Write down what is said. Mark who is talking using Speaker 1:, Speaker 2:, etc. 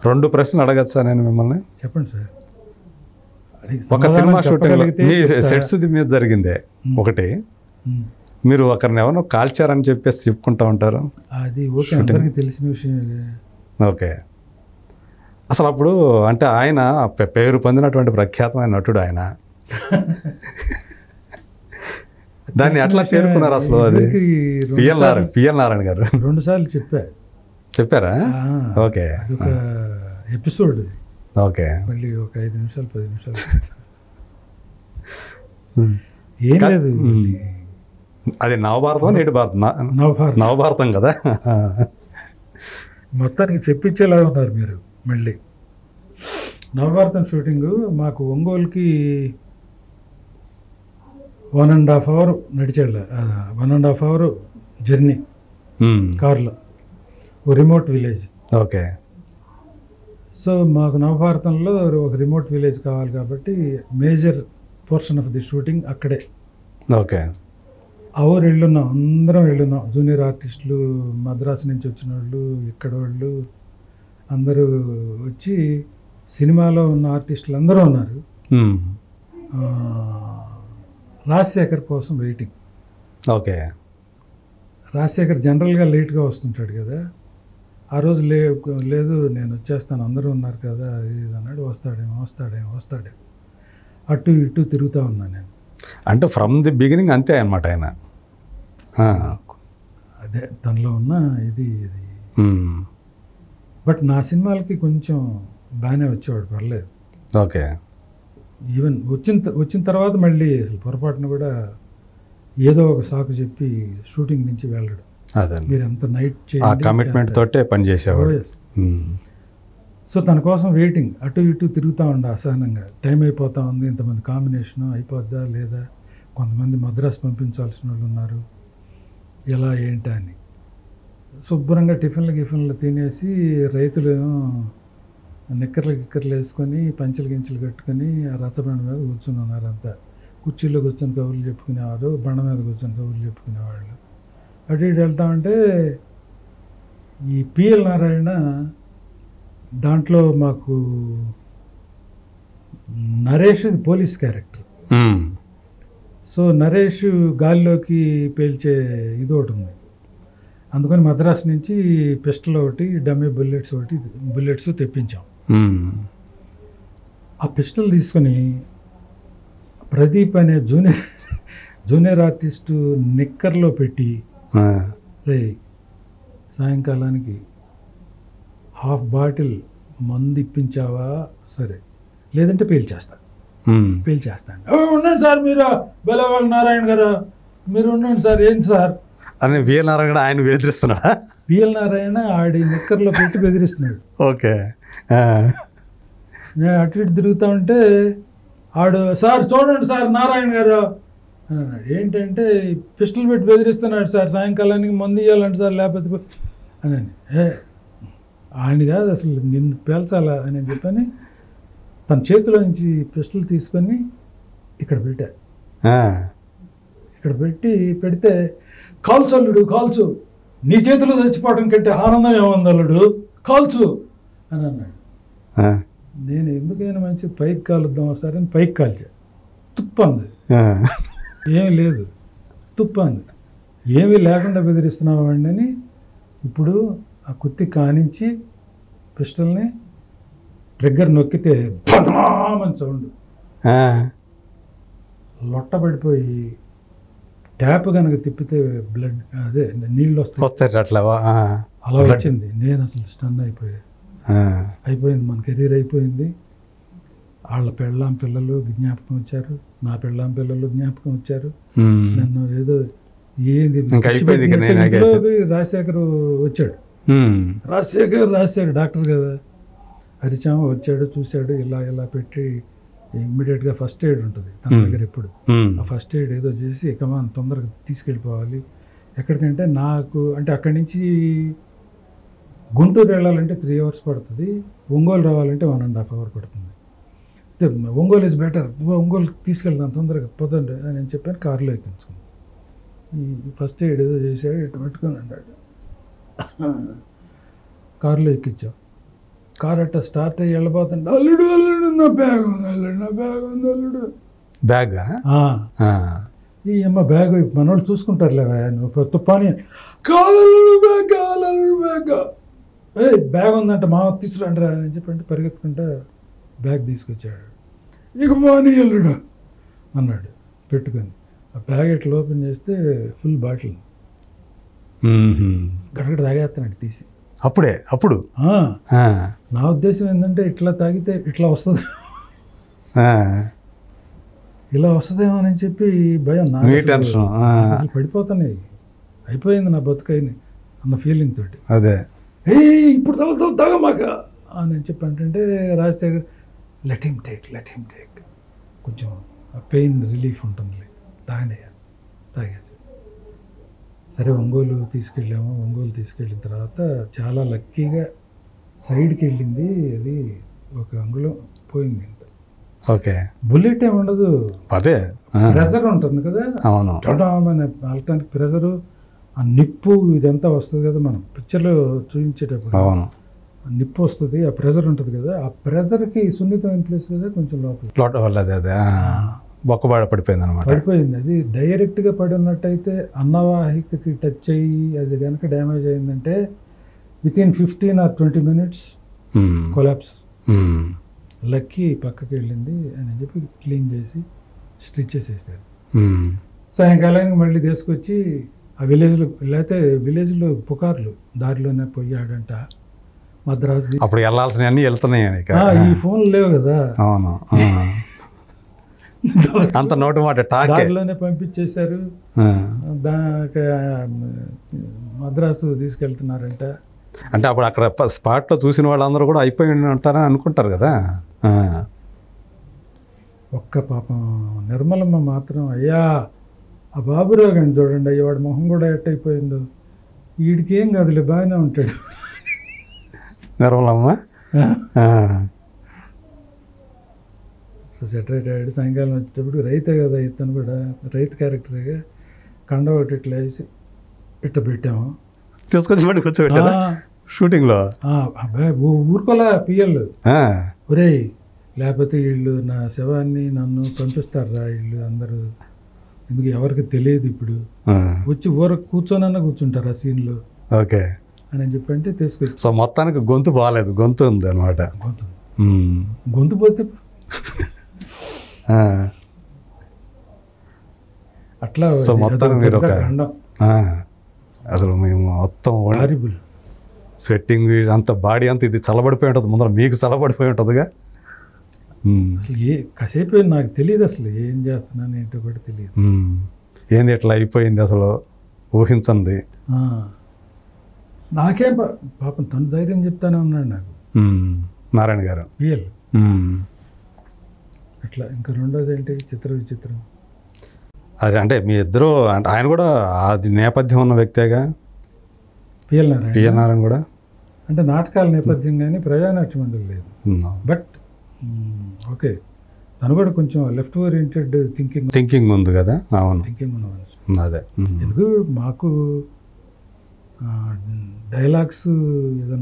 Speaker 1: 2 ప్రశ్నలు అడగచ్చా నేను మిమ్మల్ని?
Speaker 2: చెప్పండి సార్.
Speaker 1: ఒక సినిమా షూటింగ్ మీ సెట్స్ మీద జరిగిందే ఒకటి, మీరు ఒకరిని ఎవరో కాల్చారని చెప్పేసి చెప్పుకుంటూ ఉంటారు.
Speaker 2: అది ఓకే, అందరికీ తెలిసిన విషయం.
Speaker 1: ఓకే, అసలు అప్పుడు అంటే ఆయన పేరు పొందినటువంటి ప్రఖ్యాతమైన నటుడు ఆయన, దాన్ని ఎట్లా పేర్కొన్నారు అసలు? అది పిఎల్ నారాయణ గారు
Speaker 2: 2 సార్లు
Speaker 1: చెప్పారా? ఓకే,
Speaker 2: ఒక ఎపిసోడ్.
Speaker 1: ఓకే,
Speaker 2: మళ్ళీ ఒక 5 నిమిషాలు 10 నిమిషాలు ఏం లేదు.
Speaker 1: అది నవభారతం నేటి భారతం? నవభారతం కదా.
Speaker 2: మొత్తానికి చెప్పించేలా ఉన్నారు మీరు. మళ్ళీ నవభారతం షూటింగు మాకు ఒంగోలుకి 1.5 hour నడిచాడు. 1.5 hour జర్నీ కార్లో, ఓ రిమోట్ విలేజ్.
Speaker 1: ఓకే,
Speaker 2: సో మాకు నవభారతంలో ఒక రిమోట్ విలేజ్ కావాలి కాబట్టి major portion of the shooting అక్కడే.
Speaker 1: ఓకే,
Speaker 2: ఆ ఊరు వెళ్ళున్నాం, అందరం వెళ్ళున్నాం. జూనియర్ ఆర్టిస్టులు, మద్రాసు నుంచి వచ్చిన వాళ్ళు, ఇక్కడ వాళ్ళు అందరూ వచ్చి సినిమాలో ఉన్న ఆర్టిస్టులు అందరూ ఉన్నారు. రాజశేఖర్ కోసం వెయిటింగ్.
Speaker 1: ఓకే,
Speaker 2: రాజశేఖర్ జనరల్గా లేట్గా వస్తుంటాడు కదా, ఆ రోజు లేదు నేను వచ్చేస్తాను, అందరూ ఉన్నారు కదా ఇది అన్నాడు. వస్తాడేమో అటు ఇటు తిరుగుతూ ఉన్నాను నేను.
Speaker 1: అంటే ఫ్రమ్ ది బిగినింగ్ అంతే అన్నమాట ఆయన.
Speaker 2: అదే తనలో ఉన్న ఇది. బట్ నా సినిమాలకి కొంచెం బాగానే వచ్చేవాడు, పర్లేదు.
Speaker 1: ఓకే,
Speaker 2: ఈవెన్ వచ్చిన తర్వాత మళ్ళీ అసలు పొరపాటున కూడా ఏదో ఒక సాకు చెప్పి షూటింగ్ నుంచి వెళ్ళడు.
Speaker 1: అదే
Speaker 2: మీరు ఎంత నైట్
Speaker 1: కమిట్మెంట్ తోటే పని చేసేవాడు.
Speaker 2: సో తన కోసం వెయిటింగ్, అటు ఇటు తిరుగుతూ ఉండే అసహనంగా. టైం అయిపోతూ ఉంది, ఇంతమంది కాంబినేషను అయిపోద్దా లేదా, కొంతమంది మద్రాసు పంపించాల్సిన వాళ్ళు ఉన్నారు, ఎలా ఏంటా అని. శుభ్రంగా టిఫిన్లు తినేసి రైతులు నిక్కర్లు వేసుకొని పంచెలు గించెలు కట్టుకొని ఆ రచ్చబండ మీద కూర్చుని ఉన్నారు. అంతా కుర్చీలో కూర్చొని కబుర్లు చెప్పుకునేవారు, బండ మీద కూర్చొని కబుర్లు చెప్పుకునేవాళ్ళు. అటు ఇటు వెళ్తామంటే ఈ పిఎల్ నారాయణ దాంట్లో మాకు Naresh police character. So Naresh గాల్లోకి పేల్చే ఇది ఒకటి ఉంది, అందుకని మద్రాసు నుంచి పిస్టల్ ఒకటి, డమ్మీ బుల్లెట్స్ తెప్పించాం. ఆ పిస్టల్ తీసుకొని ప్రదీప్ అనే జూనియర్ ఆర్టిస్టు నిక్కర్లో పెట్టి, రే సాయంకాలానికి 1/2 బాటిల్ మందు ఇప్పించావా సరే, లేదంటే పేల్చేస్తాను. ఉండండి సార్, మీరు బెలవాళ్ళ నారాయణ గారు, మీరు ఉండండి సార్. ఏంటి సార్
Speaker 1: అని పిఎల్ నారాయణ ఆయన బెదిరిస్తున్నాడా?
Speaker 2: పిఎల్ నారాయణ ఆడి నిక్కర్లో పెట్టి బెదిరిస్తున్నాడు.
Speaker 1: ఓకే,
Speaker 2: నేను అటు ఇటు తిరుగుతూ ఉంటే ఆడు, సార్ చూడండి సార్ నారాయణ గారు అన్నాడు. ఏంటంటే పిస్టల్ పెట్టి బెదిరిస్తున్నాడు సార్, సాయంకాలానికి మందు ఇవ్వాలంటే సార్, లేకపోతే అని. ఆయన కాదు అసలు, నిన్ను పేల్చాలా అని చెప్పని తన చేతిలో నుంచి పిస్టల్ తీసుకొని ఇక్కడ పెడితే, కాల్చు అల్లుడు కాల్చు, నీ చేతిలో చచ్చిపోవడం కంటే ఆనందం ఏముంది అల్లుడు, కాల్చు అని అన్నాడు. నేను ఎందుకైనా మంచి పైకి కాలుద్దాం సార్ అని పైకి కాల్చా. తుప్పంది, ఏమీ లేదు, తుప్పంది. ఏమీ లేకుండా బెదిరిస్తున్నావు అండి అని ఇప్పుడు ఆ కుత్తి కానించి పిస్టల్ని ట్రిగ్గర్ నొక్కితే ధనామని సౌండ్, లొట్టబడిపోయి ట్యాప్ కనుక తిప్పితే బ్లడ్ అదే నీళ్ళు వస్తాయి
Speaker 1: అట్లా
Speaker 2: అలా వచ్చింది. నేను అసలు స్టన్ అయిపోయింది, మన కెరీర్ అయిపోయింది. వాళ్ళ పెళ్ళాం పిల్లలు జ్ఞాపకం వచ్చారు, నా పెళ్ళాం పిల్లలు జ్ఞాపకం వచ్చారు. నన్ను ఏదో ఏది రాజశేఖర్ వచ్చాడు, రాజశేఖర్ డాక్టర్ కదా, హరిచామ వచ్చాడు, చూశాడు, ఇలా పెట్టి ఇమ్మీడియట్గా ఫస్ట్ ఎయిడ్ ఉంటుంది తన దగ్గర ఎప్పుడు. ఆ ఫస్ట్ ఎయిడ్ ఏదో చేసి కమాన్ తొందరగా తీసుకెళ్ళిపోవాలి ఎక్కడికంటే, నాకు అంటే అక్కడి నుంచి గుంటూరు వెళ్ళాలంటే 3 hours పడుతుంది, ఒంగోలు రావాలంటే 1.5 hour పడుతుంది. ఒంగోలు ఈజ్ బెటర్, ఒంగోలు తీసుకెళ్తాను తొందరగా పోతండి అని నేను చెప్పాను. కారులో ఎక్కించుకున్నాను. ఈ ఫస్ట్ ఎయిడ్ ఏదో చేశాడు, ఇటు పెట్టుకొని అన్నాడు, కారులో ఎక్కించాం. కార్ అట్ట స్టార్ట్ అయ్యి వెళ్ళిపోతుంటే అల్లుడు అల్లుడు నా బ్యాగ్ ఉంది అల్లుడు నా బ్యాగ్ ఉంది అల్లుడు.
Speaker 1: బ్యాగా?
Speaker 2: ఈ అమ్మ బ్యాగ్ మనోళ్ళు చూసుకుంటారులేవా నువ్వు తుప్పాని కాలల్లుడు బ్యాగ్ కాలల్లుడు బ్యాగ్ బ్యాగ్ ఉందంట మా తీసుకురండి రా అని చెప్పంటే పరిగెత్తుకుంటా బ్యాగ్ తీసుకొచ్చాడు. ఇక పోనీ అల్లుడు అన్నాడు పెట్టుకొని. ఆ బ్యాగ్ ఇట్లా ఓపెన్ చేస్తే ఫుల్ బాటిల్ గడగడ తాగేస్తానండి తీసి.
Speaker 1: అప్పుడు
Speaker 2: నా ఉద్దేశం ఏంటంటే ఇట్లా తాగితే ఇట్లా వస్తుంది, ఇలా వస్తుందేమో అని చెప్పి భయం. అసలు పడిపోతానే అయిపోయింది నా బతుకైని అన్న ఫీలింగ్ తోటి.
Speaker 1: అదే
Speaker 2: ఇప్పుడు తాగమాక అని చెప్పి అంటే రాజశేఖర్ లెట్ హిమ్ టేక్ కొంచెం పెయిన్ రిలీఫ్ ఉంటుంది తాగేసి. సరే ఒంగోలు తీసుకెళ్ళాము. ఒంగోలు తీసుకెళ్ళిన తర్వాత చాలా లక్కీగా సైడ్కి వెళ్ళింది, అది ఒక అంగుళం పోయింది. ఇంత
Speaker 1: ఓకే,
Speaker 2: బుల్లెట్ ఏమి ఉండదు,
Speaker 1: అదే
Speaker 2: ప్రెజర్ ఉంటుంది కదా.
Speaker 1: అవును,
Speaker 2: ఆల్టానికి ప్రెజరు, ఆ నిప్పు ఇదంతా వస్తుంది కదా మనం పిక్చర్లో చూపించేటప్పుడు.
Speaker 1: అవును,
Speaker 2: నిప్పు వస్తుంది, ఆ ప్రెజర్ ఉంటుంది కదా, ఆ ప్రెజర్కి సున్నితమైన ప్లేస్ కదా కొంచెం లోపల
Speaker 1: అదే బొక్కబాడ పడిపోయింది అనమాట.
Speaker 2: పడిపోయింది. అది డైరెక్ట్గా పడి ఉన్నట్టయితే అన్నవాహికకి టచ్ అయ్యి అది కనుక డ్యామేజ్ అయిందంటే within 15 or 20 minutes collapse. Lucky పక్కకి వెళ్ళింది అని చెప్పి క్లీన్ చేసి స్టిచెస్ వేసారు. సాయంకాలానికి మళ్ళీ తీసుకొచ్చి ఆ విలేజ్లో, లేకపోతే విలేజ్లో పుకార్లు దారిలోనే పోయాడంట మద్రాసు.
Speaker 1: అప్పుడు వెళ్ళాల్సినవి అన్నీ వెళ్తున్నాయి,
Speaker 2: ఈ ఫోన్లు లేవు కదా.
Speaker 1: అవును, అంత నోటి మాట
Speaker 2: దారిలోనే పంపించేశారు. మద్రాసు తీసుకెళ్తున్నారంట.
Speaker 1: అంటే అప్పుడు అక్కడ స్పాట్లో చూసిన వాళ్ళందరూ కూడా అయిపోయి ఉంటారని అనుకుంటారు కదా.
Speaker 2: ఒక్క పాపం నిర్మలమ్మ మాత్రం అయ్యా ఆ బాబురావు గారిని చూడండి అయ్యా వాడి మొహం కూడా ఎట్టయిపోయిందో, వీడికి ఏం కాదులే బాగానే ఉంటాడు.
Speaker 1: నిర్మలమ్మ
Speaker 2: సో సెటరేట్ అయ్యాడు. సాయంకాలం వచ్చేటప్పుడు రైతే కదా, ఇతను కూడా రైతు క్యారెక్టర్గా కండ ఒకటి ఇట్లా వేసి ఇట్లా పెట్టాము,
Speaker 1: తీసుకొచ్చి మళ్ళీ కూర్చోబెట్టారా షూటింగ్లో.
Speaker 2: అబ్బాయి ఊరుకోలే పిఎల్, ఒరేయ్ లేకపోతే వీళ్ళు నా శవాన్ని నన్ను పంపిస్తారా వీళ్ళు అందరూ, ఎందుకు ఎవరికి తెలియదు, ఇప్పుడు వచ్చి కూర్చోనన్నా కూర్చుంటారు ఆ సీన్లో.
Speaker 1: ఓకే
Speaker 2: అని చెప్పంటే తీసుకొచ్చి.
Speaker 1: సో మొత్తానికి గొంతు బాగాలేదు, గొంతు ఉంది అనమాట.
Speaker 2: గొంతు పోతే అట్లా.
Speaker 1: సో మొత్తం మీరు ఒక అసలు మేము మొత్తం సెట్టింగ్ అంత బాడీ అంతా ఇది చల్లబడిపోయి ఉంటుంది, ముందర మీకు చల్లబడిపోయి ఉంటుందిగా.
Speaker 2: అసలు కాసేపు నాకు తెలియదు అసలు ఏం చేస్తున్నాను ఏంటో కూడా తెలియదు.
Speaker 1: ఏంది ఇట్లా అయిపోయింది అసలు ఊహించండి.
Speaker 2: నాకేం పాపం తను ధైర్యం చెప్తానే ఉన్నాడు నాకు
Speaker 1: నారాయణ గారు
Speaker 2: పిఎల్. అట్లా ఇంకా రెండోది ఏంటి చిత్ర విచిత్రం.
Speaker 1: అది అంటే మీ ఇద్దరు అంటే ఆయన కూడా అది నేపథ్యం ఉన్న వ్యక్తేగా
Speaker 2: పిఎల్
Speaker 1: నారాయణ కూడా.
Speaker 2: అంటే నాటకాల నేపథ్యం కానీ ప్రజానాట్యం మండలి లేదు. బట్ ఓకే తను కూడా కొంచెం లెఫ్ట్ ఓరియంటెడ్ థింకింగ్
Speaker 1: ఉంది కదా. అవును,
Speaker 2: థింకింగ్ ఉన్న మనిషి.
Speaker 1: అదే
Speaker 2: ఎందుకు మాకు డైలాగ్స్ ఏదైనా